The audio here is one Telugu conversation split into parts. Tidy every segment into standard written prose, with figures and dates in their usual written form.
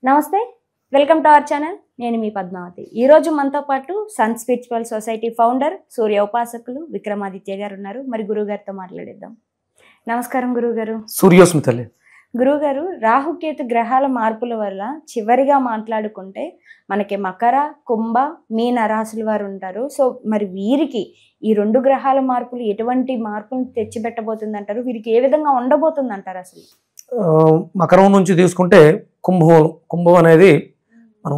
నమస్తే, వెల్కమ్ టు అవర్ ఛానల్. నేను మీ పద్మావతి. ఈరోజు మనతో పాటు సన్ స్పిరిచువల్ సొసైటీ ఫౌండర్, సూర్య ఉపాసకులు విక్రమాదిత్య గారు ఉన్నారు. మరి గురువు గారితో మాట్లాడేద్దాం. నమస్కారం గురువు గారు. సూర్యోస్మితలే. గురువు గారు, రాహుకేతు గ్రహాల మార్పుల వల్ల చివరిగా మాట్లాడుకుంటే మనకి మకర, కుంభ, మీన రాశుల వారు ఉంటారు. సో మరి వీరికి ఈ రెండు గ్రహాల మార్పులు ఎటువంటి మార్పులు తెచ్చిపెట్టబోతుంది అంటారు? వీరికి ఏ విధంగా ఉండబోతుంది అంటారు? అసలు మకరం నుంచి తీసుకుంటే కుంభం అనేది మనం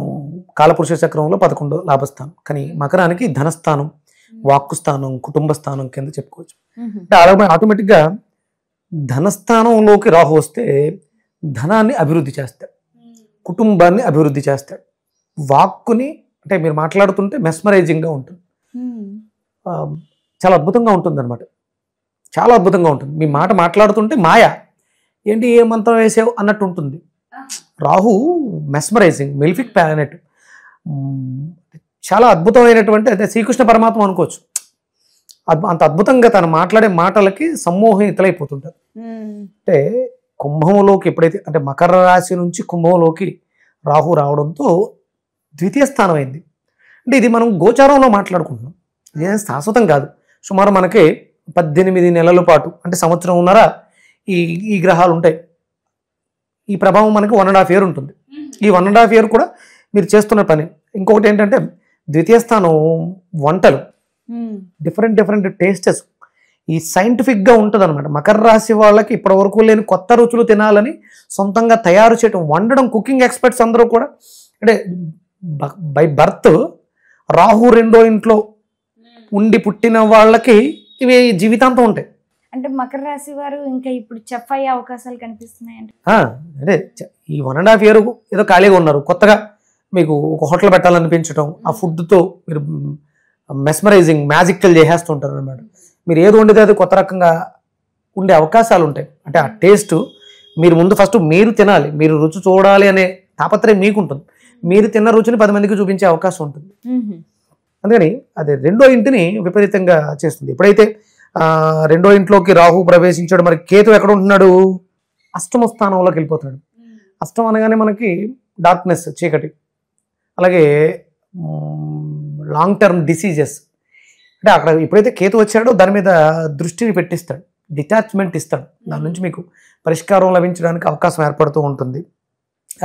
కాలపురుష చక్రంలో 11 లాభస్థానం, కానీ మకరానికి ధనస్థానం, వాక్కు స్థానం, కుటుంబ స్థానం కింద చెప్పుకోవచ్చు. అంటే ఆటోమేటిక్గా ధనస్థానంలోకి రాహు వస్తే ధనాన్ని అభివృద్ధి చేస్తాడు, కుటుంబాన్ని అభివృద్ధి చేస్తాడు. వాక్కుని అంటే మీరు మాట్లాడుతుంటే మెస్మరైజింగ్గా ఉంటుంది, చాలా అద్భుతంగా ఉంటుంది అనమాట. చాలా అద్భుతంగా ఉంటుంది. మీ మాట మాట్లాడుతుంటే మాయ ఏంటి, ఏ మంత్రం వేసావు అన్నట్టు ఉంటుంది. రాహు మెస్మరైజింగ్, మెలిఫిక్ ప్లానెట్, చాలా అద్భుతమైనటువంటి అంటే శ్రీకృష్ణ పరమాత్మ అనుకోవచ్చు. అంత అద్భుతంగా తను మాట్లాడే మాటలకి సమ్మోహితులైపోతుంటారు. అంటే కుంభంలోకి ఎప్పుడైతే అంటే మకర రాశి నుంచి కుంభంలోకి రాహు రావడంతో ద్వితీయ స్థానం అయింది. అంటే ఇది మనం గోచారంలో మాట్లాడుకుంటున్నాం, ఇదేం శాశ్వతం కాదు. సుమారు మనకి 18 నెలల పాటు అంటే సంవత్సరంన్నర ఈ గ్రహాలు ఉంటాయి. ఈ ప్రభావం మనకి 1.5 year ఉంటుంది. ఈ 1.5 year కూడా మీరు చేస్తున్న పని. ఇంకొకటి ఏంటంటే ద్వితీయ స్థానం వంటలు, డిఫరెంట్ టేస్టెస్, ఈ సైంటిఫిక్గా ఉంటుంది అనమాట. మకర రాశి వాళ్ళకి ఇప్పటివరకు లేని కొత్త రుచులు తినాలని సొంతంగా తయారు చేయడం, వండడం, కుకింగ్ ఎక్స్పర్ట్స్ అందరూ కూడా అంటే బై బర్త్ రాహు 2వ ఇంట్లో ఉండి పుట్టిన వాళ్ళకి ఇవి జీవితాంతం ఉంటాయి. అంటే మకర రాశి వారు ఇంకా ఇప్పుడు చెఫ్ అయ్యే అవకాశాలు కనిపిస్తున్నాయండి. అంటే ఈ 1.5 year ఏదో ఖాళీగా ఉన్నారు, కొత్తగా మీకు ఒక హోటల్ పెట్టాలనిపించడం, ఆ ఫుడ్తో మీరు మెస్మరైజింగ్, మ్యాజికల్ చేసేస్తుంటారు అనమాట. మీరు ఏది వండితే అది కొత్త రకంగా ఉండే అవకాశాలు ఉంటాయి. అంటే ఆ టేస్ట్ మీరు ముందు ఫస్ట్ మీరు తినాలి, మీరు రుచి చూడాలి అనే తాపత్రయం మీకు ఉంటుంది. మీరు తిన్న రుచిని 10 మందికి చూపించే అవకాశం ఉంటుంది. అందుకని అది 2వ ఇంటిని విపరీతంగా చేస్తుంది. ఎప్పుడైతే 2వ ఇంట్లోకి రాహు ప్రవేశించాడు, మరి కేతు ఎక్కడ ఉంటున్నాడు? అష్టమ స్థానంలోకి వెళ్ళిపోతున్నాడు. అష్టం అనగానే మనకి డార్క్నెస్, చీకటి, అలాగే లాంగ్ టర్మ్ డిసీజెస్. అంటే అక్కడ ఎప్పుడైతే కేతు వచ్చాడో దాని మీద దృష్టిని పెట్టిస్తాడు, డిటాచ్మెంట్ ఇస్తాడు, దాని నుంచి మీకు పరిష్కారం లభించడానికి అవకాశం ఏర్పడుతూ ఉంటుంది.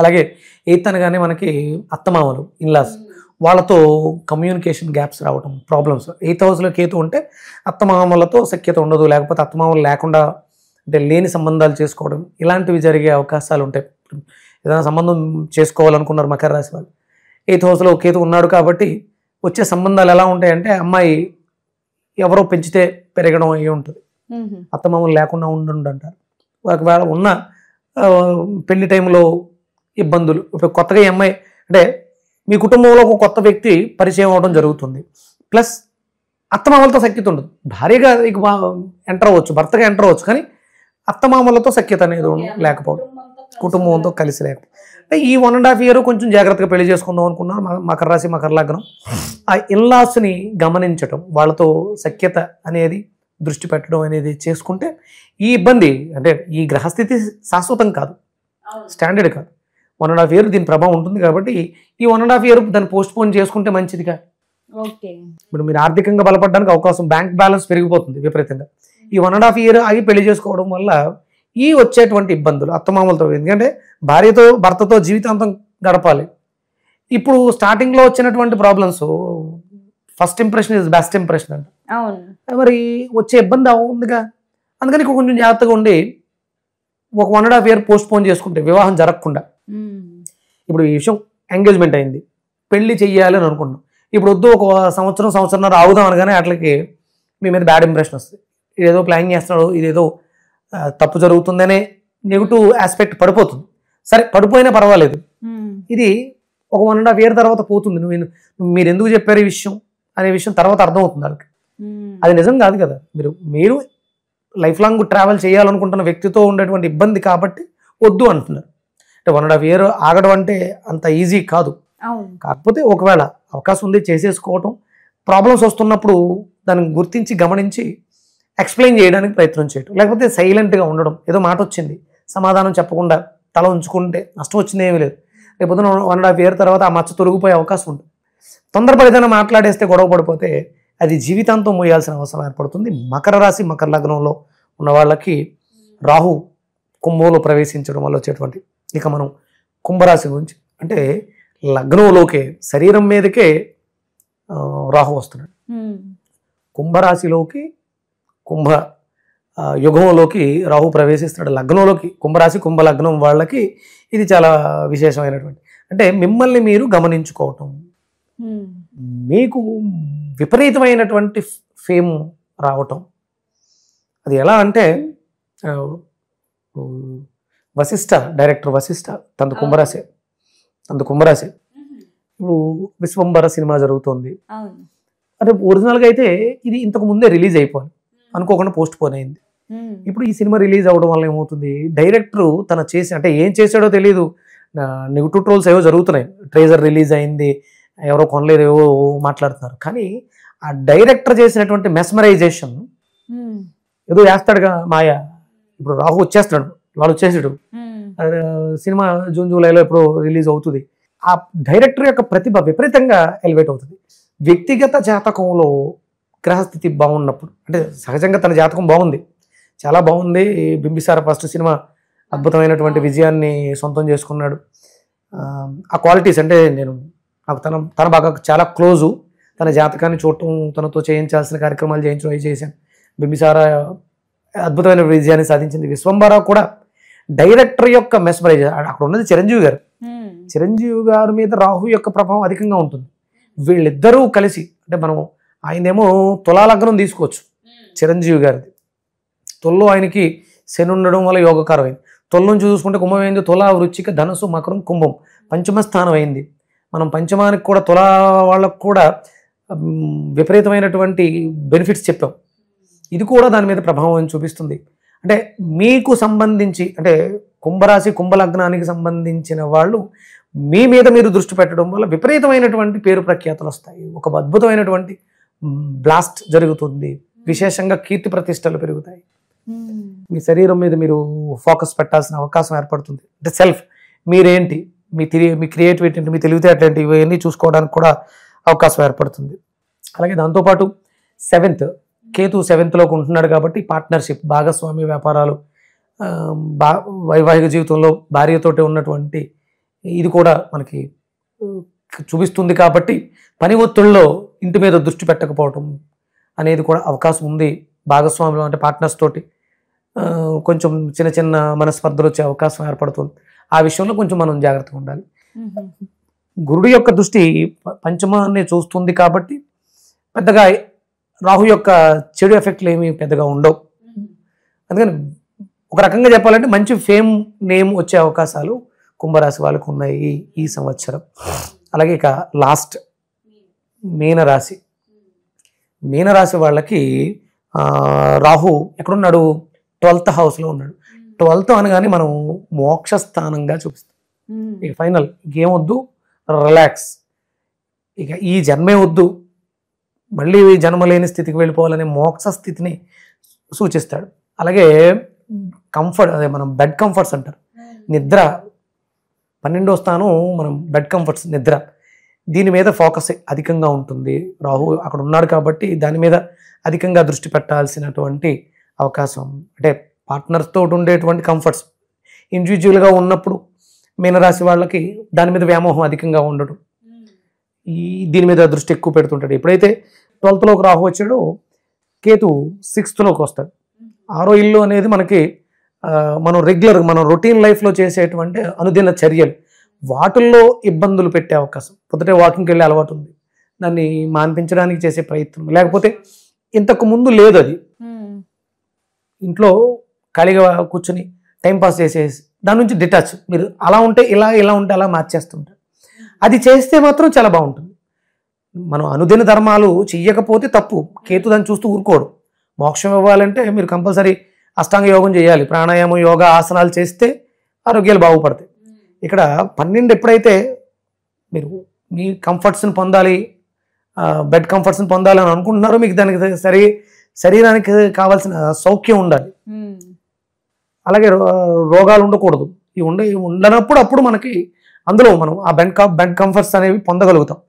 అలాగే 8th అనగానే మనకి అత్తమామలు, ఇన్లాస్, వాళ్ళతో కమ్యూనికేషన్ గ్యాప్స్ రావటం, ప్రాబ్లమ్స్. 8th హౌస్లో కేతు ఉంటే అత్తమామలతో సఖ్యత ఉండదు, లేకపోతే అత్తమామలు లేకుండా అంటే లేని సంబంధాలు చేసుకోవడం, ఇలాంటివి జరిగే అవకాశాలు ఉంటాయి. ఏదైనా సంబంధం చేసుకోవాలనుకున్నారు మకర రాశి వాళ్ళు, 8th హౌస్లో కేతు ఉన్నాడు కాబట్టి వచ్చే సంబంధాలు ఎలా ఉంటాయంటే అమ్మాయి ఎవరో పెంచితే పెరగడం అయ్యి ఉంటుంది, అత్తమామలు లేకుండా ఉండంటారు. ఒకవేళ ఉన్న పెళ్లి టైంలో ఇబ్బందులు. ఇప్పుడు కొత్తగా ఈ అమ్మాయి అంటే మీ కుటుంబంలో ఒక కొత్త వ్యక్తి పరిచయం అవడం జరుగుతుంది, ప్లస్ అత్తమామలతో సఖ్యత ఉండదు. భార్యగా ఎంటర్ అవ్వచ్చు, భర్తగా ఎంటర్ అవ్వచ్చు, కానీ అత్తమామలతో సఖ్యత అనేది లేకపోవడం, కుటుంబంతో కలిసి లేకపోవడం. అంటే ఈ 1.5 year కొంచెం జాగ్రత్తగా పెళ్లి చేసుకుందాం అనుకున్నారు మకర రాశి, మకర లగ్నం. ఆ ఇన్లాస్ని గమనించటం, వాళ్ళతో సఖ్యత అనేది దృష్టి పెట్టడం అనేది చేసుకుంటే ఈ ఇబ్బంది అంటే ఈ గ్రహస్థితి శాశ్వతం కాదు, స్టాండర్డ్ కాదు. 1.5 year దీని ప్రభావం ఉంటుంది కాబట్టి ఈ 1.5 year దాన్ని పోస్ట్ పోన్ చేసుకుంటే మంచిదిగా. ఇప్పుడు మీరు ఆర్థికంగా బలపడడానికి అవకాశం, బ్యాంక్ బ్యాలెన్స్ పెరిగిపోతుంది విపరీతంగా. ఈ 1.5 year ఆగి పెళ్లి చేసుకోవడం వల్ల ఈ వచ్చేటువంటి ఇబ్బందులు అత్తమామలతో, ఎందుకంటే భార్యతో భర్తతో జీవితాంతం గడపాలి. ఇప్పుడు స్టార్టింగ్లో వచ్చినటువంటి problems first impression is best impression అంట. మరి వచ్చే ఇబ్బంది ఉందిగా, అందుకని కొంచెం జాగ్రత్తగా ఉండి ఒక 1.5 year పోస్ట్ పోన్ చేసుకుంటే వివాహం జరగకుండా. ఇప్పుడు ఈ విషయం ఎంగేజ్మెంట్ అయింది, పెళ్లి చెయ్యాలి అని అనుకున్నాం, ఇప్పుడు వద్దు ఒక సంవత్సరంన్నర ఆగుదాం అనగానే అట్లకి మీ మీద బ్యాడ్ ఇంప్రెషన్ వస్తుంది. ఇదేదో ప్లాన్ చేస్తున్నాడు, ఇదేదో తప్పు జరుగుతుందనే నెగిటివ్ ఆస్పెక్ట్ పడిపోతుంది. సరే పడిపోయినా పర్వాలేదు, ఇది ఒక 1.5 year తర్వాత పోతుంది. మీరు ఎందుకు చెప్పారు ఈ విషయం అనే విషయం తర్వాత అర్థమవుతుంది వాళ్ళకి. అది నిజం కాదు కదా, మీరు లైఫ్ లాంగ్ ట్రావెల్ చేయాలనుకుంటున్న వ్యక్తితో ఉండేటువంటి ఇబ్బంది కాబట్టి వద్దు అంటున్నారు. అంటే 1.5 year ఆగడం అంటే అంత ఈజీ కాదు. కాకపోతే ఒకవేళ అవకాశం ఉంది చేసేసుకోవటం, ప్రాబ్లమ్స్ వస్తున్నప్పుడు దాన్ని గుర్తించి గమనించి ఎక్స్ప్లెయిన్ చేయడానికి ప్రయత్నం చేయటం, లేకపోతే సైలెంట్గా ఉండడం. ఏదో మాట వచ్చింది సమాధానం చెప్పకుండా తల ఉంచుకుంటే నష్టం వచ్చింది ఏమీ లేదు. రేపు 1.5 year తర్వాత ఆ మచ్చ తొలగిపోయే అవకాశం ఉంటుంది. తొందరపడి ఏదైనా మాట్లాడేస్తే గొడవ పడిపోతే అది జీవితాంతం మోయాల్సిన అవసరం ఏర్పడుతుంది. మకర రాశి మకర లగ్నంలో ఉన్న వాళ్ళకి రాహు కుంభంలో ప్రవేశించడం వల్ల వచ్చేటువంటి, ఇక మనం కుంభరాశి గురించి అంటే లగ్నంలోకే శరీరం మీదకే రాహు వస్తున్నాడు. కుంభరాశిలోకి కుంభ యుగంలోకి రాహు ప్రవేశిస్తున్నాడు. లగ్నంలోకి కుంభరాశి కుంభ లగ్నం వాళ్ళకి ఇది చాలా విశేషమైనటువంటి, అంటే మిమ్మల్ని మీరు గమనించుకోవటం, మీకు విపరీతమైనటువంటి ఫేమ్ రావటం. అది ఎలా అంటే వశిష్ఠ డైరెక్టర్ వశిష్ఠ తనది కుంభరాశి, ఇప్పుడు విశ్వంబర సినిమా జరుగుతుంది. అంటే ఒరిజినల్గా అయితే ఇది ఇంతకు ముందే రిలీజ్ అయిపోయింది, అనుకోకుండా పోస్ట్ పోన్ అయింది. ఇప్పుడు ఈ సినిమా రిలీజ్ అవ్వడం వల్ల ఏమవుతుంది, డైరెక్టర్ తన చేసి అంటే ఏం చేశాడో తెలియదు, నెగిటివ్ ట్రోల్స్ ఏవో జరుగుతున్నాయి. ట్రేజర్ రిలీజ్ అయింది, ఎవరో కొనలేదు, ఏవో మాట్లాడుతున్నారు. కానీ ఆ డైరెక్టర్ చేసినటువంటి మెస్మరైజేషన్ ఏదో వేస్తాడుగా మాయ. ఇప్పుడు రాహు వచ్చేస్తాడు, వాడు వచ్చేసాడు, సినిమా జూన్ జూలైలో ఎప్పుడో రిలీజ్ అవుతుంది. ఆ డైరెక్టర్ యొక్క ప్రతిభ విపరీతంగా ఎలివేట్ అవుతుంది. వ్యక్తిగత జాతకంలో గ్రహస్థితి బాగున్నప్పుడు, అంటే సహజంగా తన జాతకం బాగుంది, చాలా బాగుంది. బింబిసార ఫస్ట్ సినిమా అద్భుతమైనటువంటి విజయాన్ని సొంతం చేసుకున్నాడు. ఆ క్వాలిటీస్ అంటే నాకు తన బాగా చాలా క్లోజు. తన జాతకాన్ని చూడటం, తనతో చేయించాల్సిన కార్యక్రమాలు చేయించడం అవి చేశాను. బింబిసార అద్భుతమైన విజయాన్ని సాధించింది. విశ్వంబర కూడా డైరెక్టర్ యొక్క మెస్మరైజ్. అక్కడ ఉన్నది చిరంజీవి గారు. చిరంజీవి గారి మీద రాహు యొక్క ప్రభావం అధికంగా ఉంటుంది. వీళ్ళిద్దరూ కలిసి, అంటే మనం ఆయనేమో తులాలగ్నం తీసుకోవచ్చు, చిరంజీవి గారిది తొల్లో ఆయనకి శని ఉండడం వల్ల యోగకారం అయింది. తొల నుంచి చూసుకుంటే కుంభం అయింది, తుల వృచ్చిక ధనుసు మకరం కుంభం పంచమ స్థానం అయింది. మనం పంచమానికి కూడా తుల వాళ్ళకు కూడా విపరీతమైనటువంటి బెనిఫిట్స్ చెప్పాం. ఇది కూడా దాని మీద ప్రభావం చూపిస్తుంది. అంటే మీకు సంబంధించి, అంటే కుంభరాశి కుంభలగ్నానికి సంబంధించిన వాళ్ళు మీ మీద మీరు దృష్టి పెట్టడం వల్ల విపరీతమైనటువంటి పేరు ప్రఖ్యాతలు వస్తాయి. ఒక అద్భుతమైనటువంటి బ్లాస్ట్ జరుగుతుంది. విశేషంగా కీర్తి ప్రతిష్టలు పెరుగుతాయి. మీ శరీరం మీద మీరు ఫోకస్ పెట్టాల్సిన అవకాశం ఏర్పడుతుంది. అంటే సెల్ఫ్, మీరేంటి, మీ క్రియేటివిటీ ఏంటి, మీ తెలివితేటలు ఏంటి, ఇవన్నీ చూసుకోవడానికి కూడా అవకాశం ఏర్పడుతుంది. అలాగే దాంతోపాటు 7th కేతు 7thలోకి ఉంటున్నాడు కాబట్టి పార్ట్నర్షిప్, భాగస్వామి వ్యాపారాలు, వైవాహిక జీవితంలో భార్యతోటి ఉన్నటువంటి ఇది కూడా మనకి చూపిస్తుంది. కాబట్టి పని ఒత్తిళ్ళలో ఇంటి మీద దృష్టి పెట్టకపోవటం అనేది కూడా అవకాశం ఉంది. భాగస్వాములు అంటే పార్ట్నర్స్ తోటి కొంచెం చిన్న చిన్న మనస్పర్ధలు వచ్చే అవకాశం ఏర్పడుతుంది. ఆ విషయంలో కొంచెం మనం జాగ్రత్తగా ఉండాలి. గురుడు యొక్క దృష్టి పంచమాన్ని చూస్తుంది కాబట్టి పెద్దగా రాహు యొక్క చెడు ఎఫెక్ట్లు ఏమి పెద్దగా ఉండవు. అందుకని ఒక రకంగా చెప్పాలంటే మంచి ఫేమ్ నేమ్ వచ్చే అవకాశాలు కుంభరాశి వాళ్ళకు ఉన్నాయి ఈ సంవత్సరం. అలాగే ఇక లాస్ట్ మీనరాశి వాళ్ళకి రాహు ఎక్కడున్నాడు, 12th హౌస్లో ఉన్నాడు. 12th అనగానే మనం మోక్ష స్థానంగా చూపిస్తాం. ఇక ఫైనల్ ఇంకేమొద్దు, రిలాక్స్, ఇక ఈ జన్మే వద్దు, మళ్ళీ జన్మ లేని స్థితికి వెళ్ళిపోవాలనే మోక్ష స్థితిని సూచిస్తాడు. అలాగే కంఫర్ట్, అదే మనం బెడ్ కంఫర్ట్స్ అంటారు, నిద్ర 12వ స్థానం, మనం బెడ్ కంఫర్ట్స్, నిద్ర, దీని మీద ఫోకస్ అధికంగా ఉంటుంది. రాహు అక్కడ ఉన్నాడు కాబట్టి దాని మీద అధికంగా దృష్టి పెట్టాల్సినటువంటి అవకాశం. అంటే పార్ట్నర్స్ తోటి ఉండేటువంటి కంఫర్ట్స్ ఇండివిజువల్గా ఉన్నప్పుడు మీనరాశి వాళ్ళకి దాని మీద వ్యామోహం అధికంగా ఉండడం, దీని మీద దృష్టి ఎక్కువ పెడుతుంటాడు. ఎప్పుడైతే 12thలోకి రాహు వచ్చాడో కేతు 6thలోకి వస్తాడు. 6వ ఇల్లు అనేది మనకి మనం మనం రొటీన్ లైఫ్లో చేసేటువంటి అనుదిన చర్యలు, వాటిల్లో ఇబ్బందులు పెట్టే అవకాశం. పొద్దుటే వాకింగ్కి వెళ్ళే అలవాటు ఉంది, దాన్ని మాన్పించడానికి చేసే ప్రయత్నం, లేకపోతే ఇంతకు ముందు లేదు, అది ఇంట్లో ఖాళీగా కూర్చొని టైంపాస్ చేసేసి దాని నుంచి డిటాచ్, మీరు అలా ఉంటే ఇలా ఉంటే అలా మార్చేస్తుంటారు. అది చేస్తే మాత్రం చాలా బాగుంటుంది. మనం అనుదిన ధర్మాలు చెయ్యకపోతే తప్పు, కేతు దాన్ని చూస్తూ ఊరుకోడు. మోక్షం ఇవ్వాలంటే మీరు కంపల్సరీ అష్టాంగ యోగం చేయాలి, ప్రాణాయామం, యోగా, ఆసనాలు చేస్తే ఆరోగ్యాలు బాగుపడతాయి. ఇక్కడ 12 ఎప్పుడైతే మీరు మీ కంఫర్ట్స్ని పొందాలి, బెడ్ కంఫర్ట్స్ని పొందాలి అని అనుకుంటున్నారో, మీకు దానికి శరీరానికి కావాల్సిన సౌఖ్యం ఉండాలి. అలాగే రోగాలు ఉండకూడదు. ఇవి ఉండనప్పుడు అప్పుడు మనకి అందులో మనం ఆ బెడ్ కంఫర్ట్స్ అనేవి పొందగలుగుతాం.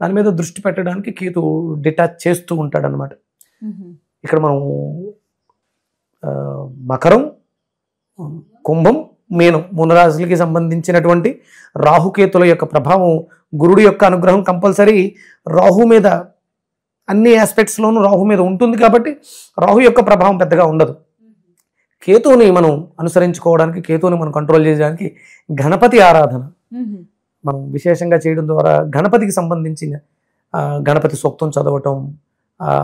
దాని మీద దృష్టి పెట్టడానికి కేతు డిటాచ్ చేస్తూ ఉంటాడు అనమాట. ఇక్కడ మనం మకరం, కుంభం, మీనం 3 రాశులకి సంబంధించినటువంటి రాహుకేతుల యొక్క ప్రభావం, గురుడు యొక్క అనుగ్రహం కంపల్సరీ రాహు మీద అన్ని ఆస్పెక్ట్స్లోనూ రాహు మీద ఉంటుంది కాబట్టి రాహు యొక్క ప్రభావం పెద్దగా ఉండదు. కేతువుని మనం అనుసరించుకోవడానికి, కేతువుని మనం కంట్రోల్ చేయడానికి గణపతి ఆరాధన మనం విశేషంగా చేయడం ద్వారా గణపతికి సంబంధించిన గణపతి సూక్తం చదవటం,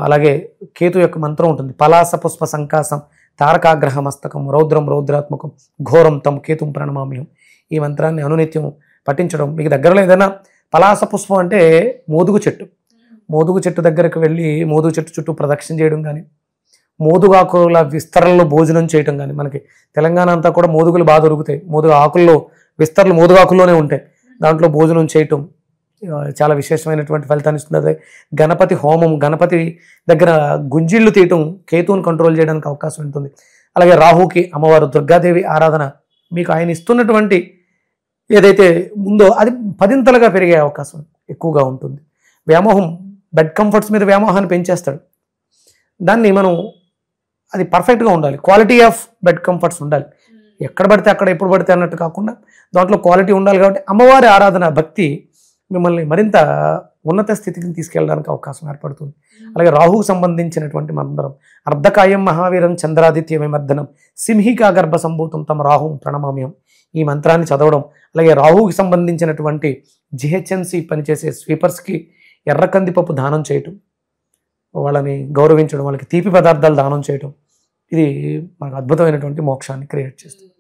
అలాగే కేతు యొక్క మంత్రం ఉంటుంది, పలాస పుష్ప సంకాసం తారకాగ్రహ మస్తకం రౌద్రం రౌద్రాత్మకం ఘోరం తం కేతుం ప్రణమామ్యం. ఈ మంత్రాన్ని అనునిత్యం పఠించడం. మీకు దగ్గరలో ఏదైనా పలాస పుష్పం అంటే మోదుగు చెట్టు, మోదుగు చెట్టు దగ్గరకు వెళ్ళి మోదుగు చెట్టు చుట్టూ ప్రదక్షిణ చేయడం కానీ, మోదుగాకుల విస్తరణలో భోజనం చేయటం కానీ, మనకి తెలంగాణ అంతా కూడా మోదుగులు బాగా దొరుకుతాయి, మోదుగు ఆకుల్లో విస్తరణలు మోదుగాకుల్లోనే ఉంటాయి, దాంట్లో భోజనం చేయటం చాలా విశేషమైనటువంటి ఫలితాన్ని ఇస్తుంది. గణపతి హోమం, గణపతి దగ్గర గుంజిళ్ళు తీయటం కేతువుని కంట్రోల్ చేయడానికి అవకాశం ఉంటుంది. అలాగే రాహుకి అమ్మవారు దుర్గాదేవి ఆరాధన, మీకు ఆయన ఇస్తున్నటువంటి ఏదైతే ఉందో అది 10ంతలుగా పెరిగే అవకాశం ఎక్కువగా ఉంటుంది. వ్యామోహం, బెడ్ కంఫర్ట్స్ మీద వ్యామోహాన్ని పెంచేస్తాడు. దాన్ని మనం అది పర్ఫెక్ట్గా ఉండాలి, క్వాలిటీ ఆఫ్ బెడ్ కంఫర్ట్స్ ఉండాలి. ఎక్కడ పడితే అక్కడ ఎప్పుడు పడితే అన్నట్టు కాకుండా దాంట్లో క్వాలిటీ ఉండాలి. కాబట్టి అమ్మవారి ఆరాధన, భక్తి మిమ్మల్ని మరింత ఉన్నత స్థితికి తీసుకెళ్ళడానికి అవకాశం ఏర్పడుతుంది. అలాగే రాహుకు సంబంధించినటువంటి మంత్రం అర్ధకాయం మహావీరం చంద్రాదిత్య విమర్దనం సింహికా గర్భ సంభూతం తమ రాహుం ప్రణమామ్యం. ఈ మంత్రాన్ని చదవడం, అలాగే రాహుకి సంబంధించినటువంటి జిహెచ్ఎంసి పనిచేసే స్వీపర్స్కి ఎర్ర కందిపప్పు దానం చేయటం, వాళ్ళని గౌరవించడం, వాళ్ళకి తీపి పదార్థాలు దానం చేయటం, ఇది మనకు అద్భుతమైనటువంటి మోక్షాన్ని క్రియేట్ చేస్తుంది.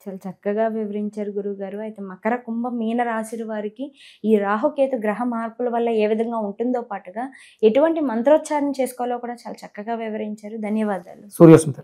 చాలా చక్కగా వివరించారు గురువుగారు. అయితే మకర, కుంభ, మీన రాశి వారికి ఈ రాహుకేతు గ్రహ మార్పుల వల్ల ఏ విధంగా ఉంటుందో పాటుగా ఎటువంటి మంత్రోచ్చారణ చేసుకోవాలో కూడా చాలా చక్కగా వివరించారు. ధన్యవాదాలు. సూర్యోస్మిత.